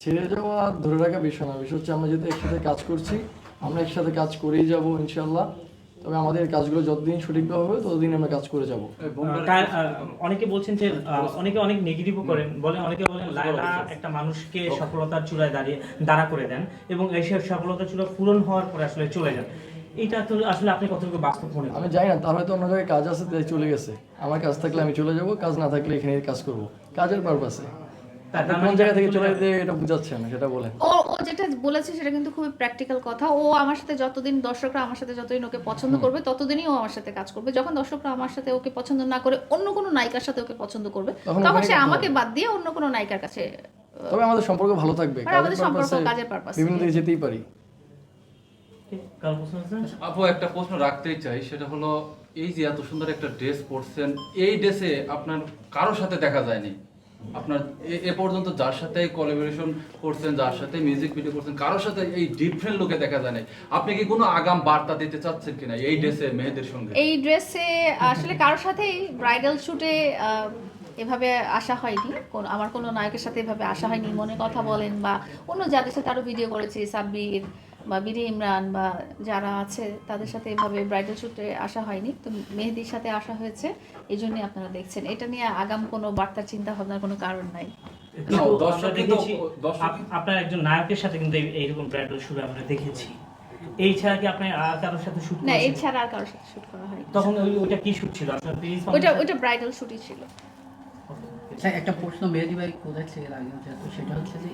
ছেড়ে যাওয়া ধরে রাখা বিষয় না, বিষয় হচ্ছে আমরা যেহেতু একসাথে কাজ করছি, আমরা একসাথে কাজ করেই যাব ইনশাল্লাহ। তবে আমাদের কাজগুলো যতদিন সঠিকভাবে হবে ততদিন আমরা কাজ করে যাব। অনেকে বলছেন যে অনেকে অনেক নেগেটিভও করেন, অনেকে বলেন লায়লা একটা মানুষকে সফলতার চূড়ায় দাঁড়া করে দেন এবং এই সফলতার চূড়া পূরণ হওয়ার পরে আসলে চলে যান। এটা তো আসলে আপনি কতটুকু বাস্তব মনে করেন? আমি জানি না, তার হয়তো অন্য জায়গায় কাজ আছে তাই চলে গেছে। আমার কাজ থাকলে আমি চলে যাব, কাজ না থাকলে এখানে কাজ করব, কাজের পারপাসে। কোন জায়গা থেকে চলে যেতে এটা বুঝাচ্ছেন এটা বলেন। ও যেটা বলেছে সেটা কিন্তু খুবই প্র্যাকটিক্যাল কথা। ও আমার সাথে যতদিন দর্শকরা আমার সাথে যতদিন ওকে পছন্দ করবে ততদিনই ও আমার সাথে কাজ করবে। যখন দর্শকরা আমার সাথে ওকে পছন্দ না করে অন্য কোনো নায়িকার সাথে ওকে পছন্দ করবে তখন সে আমাকে বাদ দিয়ে অন্য কোনো নায়িকার কাছে। তবে আমাদের সম্পর্ক ভালো থাকবে, আমাদের সম্পর্ক কাজের পারপাসে বিভিন্ন দিকে যেতেই পারি। আপু একটা প্রশ্ন রাখতেই চাই, সেটা হলো এই যে এত সুন্দর একটা ড্রেস পরছেন, এই ড্রেসে আপনার কারোর সাথে দেখা যায়নি। আপনার এ পর্যন্ত যার সাথে কোলাবোরেশন করছেন, যার সাথে মিউজিক ভিডিও করছেন, কারোর সাথে এই ডিফারেন্ট লুকে দেখা যায় নাই। আপনি কি কোনো আগাম বার্তা দিতে চাচ্ছেন কিনা এই ড্রেসে মেয়েদের সঙ্গে? এই ড্রেসে আসলে কারোর সাথেই ব্রাইডাল শুটে এভাবে আসা হয়নি, আমার কোনো নায়কের সাথে এভাবে আসা হয়নি। মনে কথা বলেন বা অন্য যাদের সাথে আরও ভিডিও করেছি, সাব্বির বা বিডি ইমরান বা যারা আছে তাদের সাথে এভাবে ব্রাইডাল শুটে আসা হয়নি। তো মেহেদির সাথে আসা হয়েছে, এই জন্যই আপনারা দেখছেন। এটা নিয়ে আগাম কোনো বার্তার চিন্তা ভাবনার কোনো কারণ নাই। আপনার একজন নায়কের সাথে কিন্তু এইরকম ব্রাইডাল শুট আমরা দেখেছি। এই ছাড়া কি আপনি আর কারোর সাথে শুট না, এই ছাড়া আর কারোর সাথে শুট করা হয়নি। তখন ওইটা কি শুট ছিল আপনার? ওইটা ব্রাইডাল শুটই ছিল। একটা প্রশ্ন মেহেদি ভাই কোথায় থেকে লাগে, সেটা হচ্ছে যে